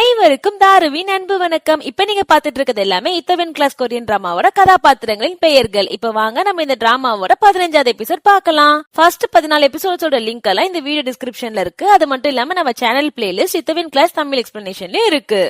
அனைவருக்கும் தாருவின் அன்பு வணக்கம். இப்ப நீங்க பாத்துட்டு இருக்கிறது எல்லாமே இத்தவன் கிளாஸ் கொரியன் டிராமாவோட கதாபாத்திரங்களின் பெயர்கள். இப்ப வாங்க நம்ம இந்த டிராமாவோட 15வது எபிசோட் பார்க்கலாம். ஃபர்ஸ்ட் 14 எபிசோட்ஸோட லிங்க் எல்லாம் இந்த வீடியோ டிஸ்கிரிப்ஷன்ல இருக்கு. அது மட்டும் இல்லாம நம்ம சேனல் பிளேலிஸ்ட் இத்தவன் கிளாஸ் தமிழ் எக்ஸ்பிளனேஷன்ல இருக்கு.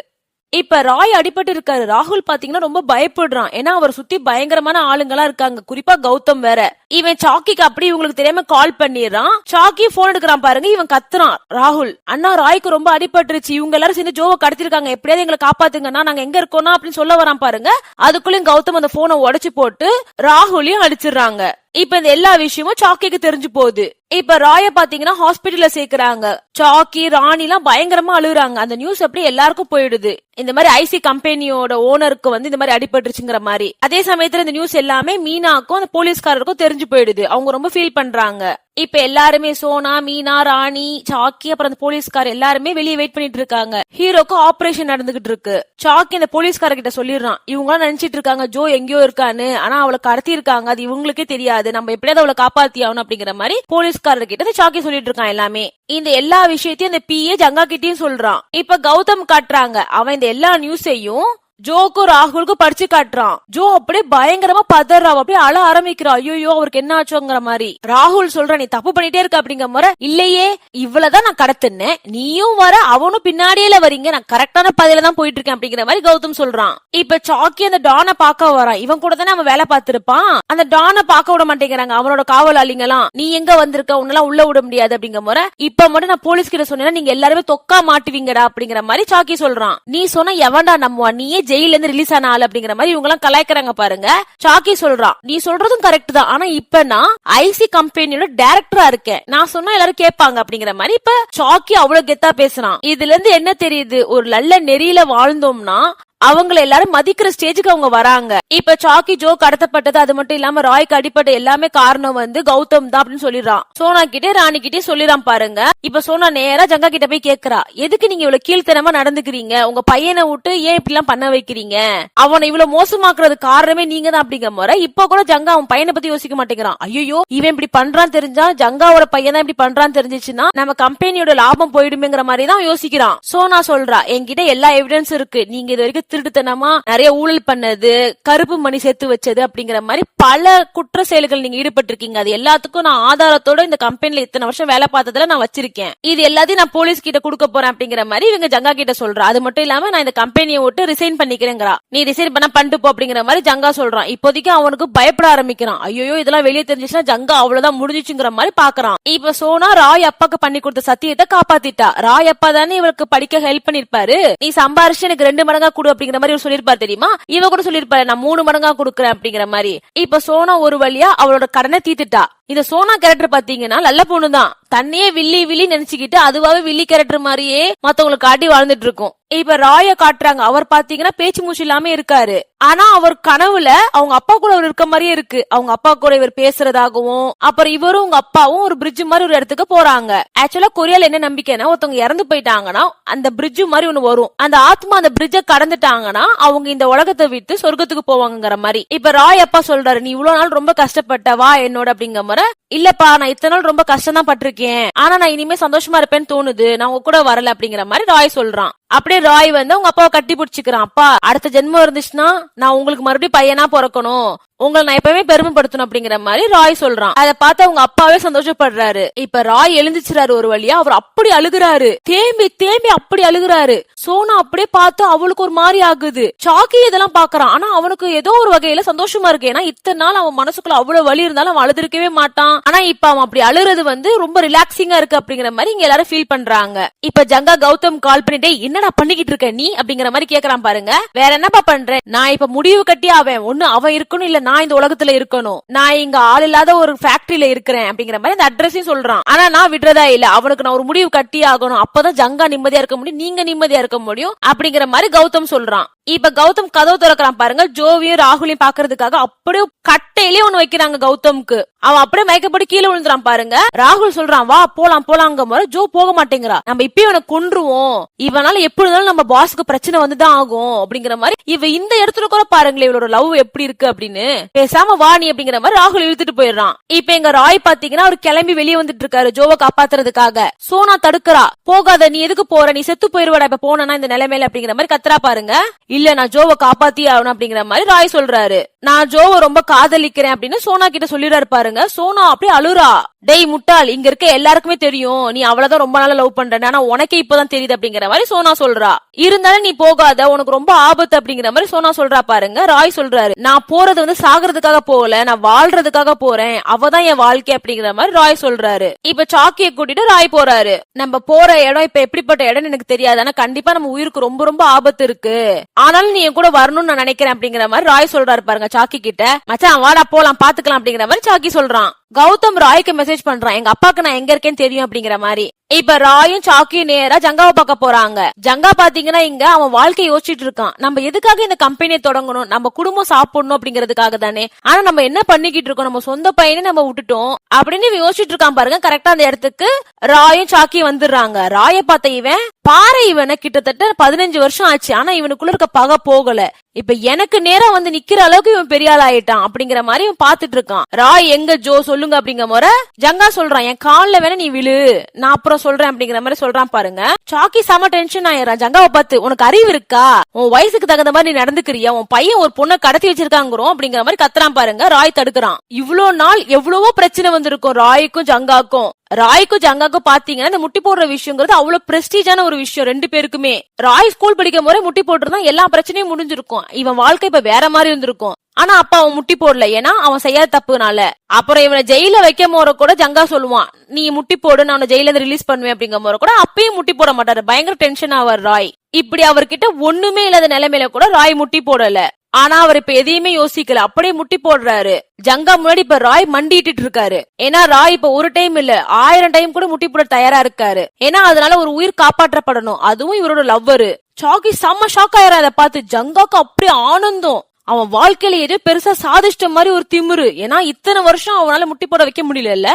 இப்ப ராய் அடிபட்டு இருக்காரு. ராகுல் பாத்தீங்கன்னா ரொம்ப பயப்படுறான். ஏன்னா அவர் சுத்தி பயங்கரமான ஆளுங்களா இருக்காங்க. குறிப்பா கௌதம் வேற. இவன் சாக்கிக்கு அப்படி இவங்களுக்கு தெரியாம கால் பண்ணிடுறான். சாக்கி போன் எடுக்கிறான் பாருங்க. இவன் கத்துறான், ராகுல் அண்ணா ராய்க்கு ரொம்ப அடிபட்டுருச்சு, இவங்க எல்லாரும் சேர்ந்து ஜோவை கடத்திருக்காங்க, எப்படியாவது எங்களை காப்பாத்துங்கன்னா, நாங்க எங்க இருக்கோம்னா அப்படின்னு சொல்ல வரான் பாருங்க. அதுக்குள்ளயும் கௌதம் அந்த போனை உடைச்சு போட்டு ராகுலையும் அடிச்சிடுறாங்க. இப்ப இந்த எல்லா விஷயமும் சாக்கிக்கு தெரிஞ்சு போகுது. இப்ப ராய பாத்தீங்கன்னா ஹாஸ்பிட்டல்ல சேர்க்கிறாங்க. சாக்கி ராணி எல்லாம் பயங்கரமா அழுகுறாங்க. அந்த நியூஸ் அப்படி எல்லாருக்கும் போயிடுது. இந்த மாதிரி ஐசி கம்பெனியோட ஓனருக்கு இந்த மாதிரி அடிபட்டுருச்சுங்கிற மாதிரி. அதே சமயத்துல இந்த நியூஸ் எல்லாமே மீனாக்கும் அந்த போலீஸ்காரருக்கும் தெரிஞ்சு போயிடுது. அவங்க ரொம்ப ஃபீல் பண்றாங்க. இப்ப எல்லாருமே சோனா, மீனா, ராணி, சாக்கி அப்புறம் அந்த போலீஸ்கார் எல்லாருமே வெளியே வெயிட் பண்ணிட்டு இருக்காங்க. ஹீரோக்கு ஆபரேஷன் நடந்துகிட்டு இருக்கு. சாக்கி அந்த போலீஸ்கார கிட்ட சொல்லிடுறான், இவங்க நினைச்சிட்டு இருக்காங்க ஜோ எங்கேயோ இருக்கான்னு, ஆனா அவளை கடத்தி இருக்காங்க, அது இவங்களுக்கே தெரியாது, நம்ம எப்படியாவது அவளை காப்பாத்தி ஆகணும் அப்படிங்கிற மாதிரி போலீஸ்காரர் கிட்ட சாக்கி சொல்லிட்டு இருக்கான் எல்லாமே. இந்த எல்லா விஷயத்தையும் இந்த பிஏ ஜங்கா கிட்டயும் சொல்றான். இப்ப கௌதம் காட்டுறாங்க. அவன் இந்த எல்லா நியூஸையும் ஜோக்கும் ராகுலுக்கும் படிச்சு காட்டுறான். ஜோ அப்படியே பயங்கரமா பதறா, அப்படியே அழ ஆரம்பிக்கிறா. ஐயோ அவருக்கு என்ன ஆச்சோங்கிற மாதிரி. ராகுல் சொல்ற, நீ தப்பு பண்ணிட்டே இருக்க அப்படிங்கிற மாதிரி. இல்லையே, இவ்வளவுதான் நான் கடத்தினேன், நீயும் வர அவனும் பின்னாடியே வரீங்க, நான் கரெக்டான பாதையில தான் போயிட்டு இருக்கேன் அப்படிங்கிற மாதிரி கௌதம் சொல்றான். இப்ப சாக்கி அந்த டானை பாக்க வரான். இவன் கூட தானே அவன் வேலை பார்த்திருப்பான். அந்த டானை பாக்க விட மாட்டேங்கிறாங்க அவனோட காவலாளிங்கெல்லாம். நீ எங்க வந்திருக்க, உன்னெல்லாம் உள்ள விட முடியாது அப்படிங்கிற மாதிரி. இப்ப மட்டும் நான் போலீஸ் கிட்ட சொன்னேன்னா நீங்க எல்லாருமே தொக்கா மாட்டுவீங்கடா அப்படிங்கிற மாதிரி சாக்கி சொல்றான். நீ சொன்ன எவன்டா நம்புவா, நீயே ஜெயில இருந்து ரிலீஸ் ஆன ஆள் அப்படிங்கிற மாதிரி இவங்க எல்லாம் கலாய்க்கிறாங்க பாருங்க. சாக்கி சொல்றான், நீ சொல்றதும் கரெக்ட் தான், ஆனா இப்ப நான் ஐசி கம்பெனியோட டைரக்டரா இருக்கேன், நான் சொன்னா எல்லாரும் கேட்பாங்க அப்படிங்கிற மாதிரி இப்ப சாக்கி அவ்வளவு கெத்தா பேசுறான். இதுல இருந்து என்ன தெரியுது, ஒரு நல்ல நெறியில வாழ்ந்தோம்னா அவங்களை எல்லாரும் மதிக்கிற ஸ்டேஜுக்கு அவங்க வராங்க. இப்ப சாக்கி ஜோ கடத்தப்பட்டது அது மட்டும் இல்லாம ராய்க்கு அடிப்பட்ட எல்லாமே காரணம் கௌதம் தான் அப்படின்னு சொல்லிடுறான். சோனா கிட்டே ராணி கிட்டே சொல்லிடான் பாருங்க. இப்ப சோனா நேரா ஜங்கா கிட்ட போய் கேக்குறா, எதுக்கு நீங்க இவ்வளவு கீழ்த்தனமா நடந்துக்கிறீங்க, உங்க பையனை விட்டு ஏன் இப்படி எல்லாம் பண்ண வைக்கிறீங்க, அவனை இவ்வளவு மோசமாக்குறது காரணமே நீங்க தான் அப்படிங்கிற முறை. இப்ப கூட ஜங்கா அவன் பையனை பத்தி யோசிக்க மாட்டேங்கிறான். ஐயோ இவன் இப்படி பண்றான்னு தெரிஞ்சா, ஜங்காவோட பையன் தான் இப்படி பண்றான்னு தெரிஞ்சிச்சுன்னா நம்ம கம்பெனியோட லாபம் போயிடுமேங்கிற மாதிரி தான் யோசிக்கிறான். சோனா சொல்றா, என்கிட்ட எல்லா எவிடன்ஸ் இருக்கு, நீங்க இது வரைக்கும் திருட்டுத்தனமா நிறைய ஊழல் பண்ணது, கருப்பு மணி சேர்த்து வச்சது அப்படிங்கிற மாதிரி பல குற்ற செயல்கள் நீங்க ஈடுபட்டு இருக்கீங்க, அது எல்லாத்துக்கும் நான் ஆதாரத்தோட இந்த கம்பெனில இத்தனை வருஷம் வேலை பார்த்ததுல நான் வச்சிருக்கேன், இது எல்லாத்தையும் நான் போலீஸ் கிட்ட கொடுக்க போறேன் அப்படிங்கிற மாதிரி இவங்க ஜங்கா கிட்ட சொல்றா. அது மட்டும் இல்லாம நான் இந்த கம்பெனியை விட்டு ரிசைன் பண்ணிக்கிறேங்கிறா. நீ ரிசைன் பண்ண பண்ணிட்டு போ அப்படிங்கிற மாதிரி ஜங்கா சொல்றான். இப்போதைக்கு அவனுக்கு பயப்பட ஆரம்பிக்கிறான். ஐயோ இதெல்லாம் வெளியே தெரிஞ்சிச்சுன்னா ஜங்கா அவ்வளவுதான் முடிஞ்சிச்சுங்கிற மாதிரி பாக்குறான். இப்ப சோனா ராய் அப்பாக்கு பண்ணி கொடுத்த சத்தியத்தை காப்பாத்திட்டா. ராய் அப்பா தானே இவருக்கு படிக்க ஹெல்ப் பண்ணிருப்பாரு, நீ சம்பாரிச்சு எனக்கு 2 மடங்கா கொடு அப்படிங்கிற மாதிரி சொல்லிருப்பாரு தெரியுமா. இவ கூட சொல்லிருப்பாரு, நான் 3 மடங்கா கொடுக்கறேன் அப்படிங்கிற மாதிரி. இப்ப சோனா ஒரு வழியா அவளோட கடனை தீத்துட்டா. இந்த சோனா கேரக்டர் பாத்தீங்கன்னா நல்ல பொண்ணுதான், தன்னையே வில்லி வில்லி நினைச்சுக்கிட்டு அதுவாவே வில்லி கேரக்டர் மாதிரியே மத்தவங்களுக்கு காட்டி வாழ்ந்துட்டு இருக்கும். இப்ப ராய காட்டுறாங்க. அவர் பாத்தீங்கன்னா பேச்சு மூச்சு இல்லாம இருக்காரு. ஆனா அவர் கனவுல அவங்க அப்பா கூட அவர் இருக்க மாதிரியே இருக்கு. அவங்க அப்பா கூட இவர் பேசுறதாகவும், அப்புறம் இவரும் உங்க அப்பாவும் ஒரு பிரிட்ஜ் மாதிரி ஒரு இடத்துக்கு போறாங்க. ஆக்சுவலா கொரியால என்ன நம்பிக்கைன்னா, ஒருத்தவங்க இறந்து போயிட்டாங்கன்னா அந்த பிரிட்ஜ் மாதிரி ஒண்ணு வரும், அந்த ஆத்மா அந்த பிரிட்ஜ கடந்துட்டாங்கன்னா அவங்க இந்த உலகத்தை விட்டு சொர்க்கத்துக்கு போவாங்கிற மாதிரி. இப்ப ராய் அப்பா சொல்றாரு, நீ இவ்வளவு நாள் ரொம்ப கஷ்டப்பட்ட, வா என்னோட அப்படிங்கிற மாதிரி. இல்லப்பா நான் இத்தனை நாள் ரொம்ப கஷ்டம் தான் பட்டிருக்கேன், ஆனா நான் இனிமே சந்தோஷமா இருப்பேன்னு தோணுது, நான் உங்க கூட வரல அப்படிங்கிற மாதிரி ராய் சொல்றான். அப்படியே ராய் அவங்க அப்பாவை கட்டி பிடிச்சுக்கிறான். அப்பா அடுத்த ஜென்மம் இருந்துச்சுன்னா நான் உங்களுக்கு மறுபடியும் பையனா பிறக்கணும், உங்களை நான் எப்பவுமே பெருமைப்படுத்தணும் அப்படிங்கிற மாதிரி ராய் சொல்றான். அதை பார்த்து அவங்க அப்பாவே சந்தோஷப்படுறாரு. இப்ப ராய் எழுந்துச்சுறாரு ஒரு வழியா. அவர் அப்படி அழுகுறாரு, தேம்பி தேம்பி அப்படி அழுகுறாரு. சோனா அப்படியே பார்த்து அவளுக்கு ஒரு மாதிரி ஆகுது. சாக்கி இதெல்லாம் பாக்குறான். ஆனா அவனுக்கு ஏதோ ஒரு வகையில சந்தோஷமா இருக்கு. ஏன்னா இத்தனை நாள் அவன் மனசுக்குள்ள அவ்வளவு வலி இருந்தாலும் அவன் அழுதுருக்கவே மாட்டான். ஆனா இப்ப அவன் அப்படி அழுறது ரொம்ப ரிலாக்ஸிங்கா இருக்கு அப்படிங்கிற மாதிரி இங்க எல்லாரும் ஃபீல் பண்றாங்க. இப்ப ஜங்கா கௌதம் கால் பண்ணிட்டே, என்னடா பண்ணிக்கிட்டு இருக்க நீ அப்படிங்கிற மாதிரி கேக்குறான் பாருங்க. வேற என்னப்பா பண்றேன், நான் இப்ப முடிவு கட்டி அவன் ஒண்ணு அவன் இருக்கணும், இல்ல நான் இந்த உலகத்துல இருக்கணும், நான் இங்க ஆள் இல்லாத ஒரு ஃபேக்டரியில இருக்கிறேன் அப்படிங்கிற மாதிரி அந்த அட்ரஸையும் சொல்றான். ஆனா நான் விடுறதா இல்ல, அவனுக்கு நான் ஒரு முடிவு கட்டி ஆகணும், அப்பதான் ஜங்கா நிம்மதியா இருக்க முடியும், நீங்க நிம்மதியா இருக்க முடியும் அப்படிங்கிற மாதிரி கௌதம் சொல்றான். இப்ப கௌதம் கதவு திறக்கிறான் பாருங்க. ஜோவியும் ராகுலையும் பாக்குறதுக்காக அப்படியே கட்டையிலே ஒண்ணு வைக்கிறாங்க கௌதம்க்கு. அவன் அப்படியே மயக்கப்பட்டு கீழே விழுந்துறான் பாருங்க. ராகுல் சொல்றான் வா போலாம் போலாங்க முறை. ஜோ போக மாட்டேங்கிறா. நம்ம இப்பயே இவனை கொன்றுவோம், இவனால எப்படி இருந்தாலும் நம்ம பாஸுக்கு பிரச்சனை வந்துதான் ஆகும் அப்படிங்கிற மாதிரி. இவ இந்த இடத்துல கூட பாருங்களேன் இவளோட லவ் எப்படி இருக்கு அப்படின்னு. பேசாம வா நீ அப்படிங்கிற மாதிரி ராகுல் இழுத்துட்டு போயிடுறான். இப்ப எங்க ராய் பாத்தீங்கன்னா அவர் கிளம்பி வெளியே வந்துட்டு இருக்காரு ஜோவை காப்பாத்துறதுக்காக. சோனா தடுக்கிறா. போகாத, நீ எதுக்கு போற, நீ செத்து போயிருவாடா இப்ப போனா இந்த நிலைமையில அப்படிங்கிற மாதிரி கத்துறா பாருங்க. இல்ல நான் ஜோவை காப்பாத்தி ஆகணும் அப்படிங்கிற மாதிரி ராய் சொல்றாரு. நான் ஜோவை ரொம்ப காதலிக்கிறேன் அப்படின்னு சோனா கிட்ட சொல்லிடுறாரு பாருங்க. சோனா அப்படியே அழுறா. டேய் முட்டாள், இங்க இருக்க எல்லாருக்குமே தெரியும் நீ அவளதான் ரொம்ப நாளா லவ் பண்ற, ஆனா உனக்கே இப்பதான் தெரியுது அப்படிங்கிற மாதிரி சோனா சொல்றா. இருந்தாலும் நீ போகாத, உனக்கு ரொம்ப ஆபத்து அப்படிங்கிற மாதிரி சோனா சொல்றா பாருங்க. ராய் சொல்றாரு நான் போறது சாகிறதுக்காக போகல, நான் வாழ்றதுக்காக போறேன், அவதான் என் வாழ்க்கை அப்படிங்கிற மாதிரி ராய் சொல்றாரு. இப்ப சாக்கிய கூட்டிட்டு ராய் போறாரு. நம்ம போற இடம் இப்ப எப்படிப்பட்ட இடம் எனக்கு தெரியாது, ஆனா கண்டிப்பா நம்ம உயிருக்கு ரொம்ப ரொம்ப ஆபத்து இருக்கு, ஆனாலும் நீ என் கூட வரணும்னு நான் நினைக்கிறேன் அப்படிங்கிற மாதிரி ராய் சொல்றாரு பாருங்க சாக்கி கிட்ட. மச்சான் வாடா போலாம் பாத்துக்கலாம் அப்படிங்கிற மாதிரி சாக்கி சொல்றான். கௌதம் ராய்க்கு மெசேஜ் பண்றான் எங்க அப்பாக்கு நான் எங்க இருக்கேன்னு தெரியும் அப்படிங்கிற மாதிரி. இப்ப ராயும் சாக்கியும் நேரா ஜங்காவை பார்க்க போறாங்க. ஜங்கா பாத்தீங்கன்னா இங்க அவன் வாழ்க்கையை யோசிச்சுட்டு இருக்கான். நம்ம எதுக்காக இந்த கம்பெனியை தொடங்கணும், நம்ம குடும்பம் சாப்பிடணும் அப்படிங்கறதுக்காக தானே. ஆனா நம்ம என்ன பண்ணிக்கிட்டு இருக்கோம், நம்ம சொந்த பையனே நம்ம விட்டுட்டோம் அப்படின்னு யோசிச்சுட்டு இருக்கான் பாருங்க. கரெக்டா அந்த இடத்துக்கு ராயும் சாக்கியும் வந்துடுறாங்க. ராய பார்த்த இவன் பாறை, இவனை கிட்டத்தட்ட 15 வருஷம் ஆச்சு, ஆனா இவனுக்குள்ள இருக்க பகை போகல. இப்ப எனக்கு நேரா வந்து நிக்கிற அளவுக்கு இவன் பெரிய ஆள் ஆயிட்டான் அப்படிங்கிற மாதிரி இவன் பாத்துட்டு இருக்கான். ராய் எங்க ஜோ சொல்லுங்க அப்படிங்கிற முறை ஜங்கா சொல்றான் என் கால்ல வேணா நீ விழு, நான் அப்புறம் சொல்றேன் அப்படிங்கிற மாதிரி சொல்றான் பாருங்க. சாக்கி செம டென்ஷன் ஆயிடுறான் ஜங்காவை பார்த்து. உனக்கு அறிவு இருக்கா, உன் வயசுக்கு தகுந்த மாதிரி நீ நடந்துக்கிறியா, உன் பையன் ஒரு பொண்ணை கடத்தி வச்சிருக்காங்கிறோம் அப்படிங்கிற மாதிரி கத்துறான் பாருங்க. ராய் தடுக்கிறான். இவ்வளவு நாள் எவ்வளவோ பிரச்சனை வந்திருக்கும் ராய்க்கும் ஜங்காக்கும். ராய்க்கும் ஜங்காக்கும் பாத்தீங்கன்னா இந்த முட்டி போடுற விஷயங்கிறது அவ்வளவு பிரஸ்டீஜான ஒரு விஷயம் ரெண்டு பேருக்குமே. ராய் ஸ்கூல் படிக்கும் போது முட்டி போட்டுருந்தா எல்லா பிரச்சனையும் முடிஞ்சிருக்கும், இவன் வாழ்க்கை இப்ப வேற மாதிரி இருந்திருக்கும். ஆனா அப்ப அவன் முட்டி போடல, ஏன்னா அவன் செய்யாத தப்புனால. அப்புறம் இவனை ஜெயில வைக்க போற கூட ஜங்கா சொல்லுவான் நீ முட்டி போடு, நான் ஜெயில இருந்து ரிலீஸ் பண்ணுவேன் அப்படிங்கிற போற கூட அப்பயும் முட்டி போட மாட்டாரு. பயங்கர டென்ஷன் ஆவார் ராய். இப்படி அவர்கிட்ட ஒண்ணுமே இல்லாத நிலைமையில கூட ராய் முட்டி போடல. ஆனா அவர் இப்ப எதையுமே யோசிக்கல, அப்படியே முட்டி போடுறாரு. ஜங்கா முன்னாடி இப்ப ராய் மண்டிட்டு இருக்காரு. ஏன்னா ராய் இப்ப ஒரு டைம் இல்ல 1000 டைம் கூட முட்டி போட தயாரா இருக்காரு. ஏன்னா அதனால ஒரு உயிர் காப்பாற்றப்படணும், அதுவும் இவரோட லவ்வரு. சாக்கி செம்ம ஷாக் ஆயிரா அதை பார்த்து. ஜங்காக்கு அப்படியே ஆனந்தம், அவன் வாழ்க்கையில ஏதோ பெருசா சாதிச்சிட்ட மாதிரி ஒரு திமிரு. ஏன்னா இத்தனை வருஷம் அவனால முட்டி போட வைக்க முடியல.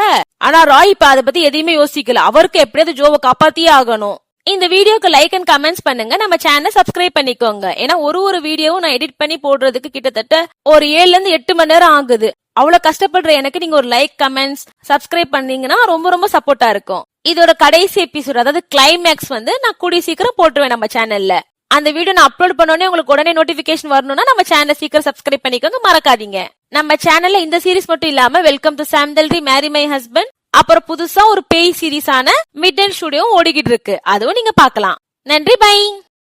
ஆனா ராய் இப்ப அதை பத்தி எதையுமே யோசிக்கல, அவருக்கு எப்படியாவது ஜோவை காப்பாத்தியே ஆகணும். இந்த வீடியோக்கு லைக் அண்ட் கமெண்ட்ஸ் பண்ணுங்க, நம்ம சேனலை சப்ஸ்கிரைப் பண்ணிக்கோங்க. ஏன்னா ஒரு வீடியோவும் நான் எடிட் பண்ணி போடுறதுக்கு கிட்டத்தட்ட ஒரு 7 இருந்து 8 மணி நேரம் ஆகுது. அவ்வளவு கஷ்டப்படுற எனக்கு நீங்க ஒரு லைக் கமெண்ட்ஸ் சப்ஸ்கிரைப் பண்ணீங்கன்னா ரொம்ப ரொம்ப சப்போர்ட்டா இருக்கும். இதோட கடைசி எபிசோட், அதாவது கிளைமேக்ஸ் நான் கூடிய சீக்கிரம் போட்டுருவேன் நம்ம சேனல்ல. அந்த வீடியோ நான் அப்லோட் பண்ணோடனே உங்களுக்கு உடனே நோட்டிபிகேஷன் வரணும்னா நம்ம சேனலை சீக்கிரம் சப்ஸ்கிரைப் பண்ணிக்கோங்க, மறக்காதீங்க. நம்ம சேனல்ல இந்த சீரிஸ் மட்டும் இல்லாம வெல்கம் டு சாம் டெல்ரி, மேரி மை ஹஸ்பண்ட், அப்புறம் புதுசா ஒரு பேய் சீரிஸான மிட் நைட் ஸ்டுடியோ ஓடிக்கிட்டு இருக்கு, அதுவும் நீங்க பார்க்கலாம். நன்றி, பை.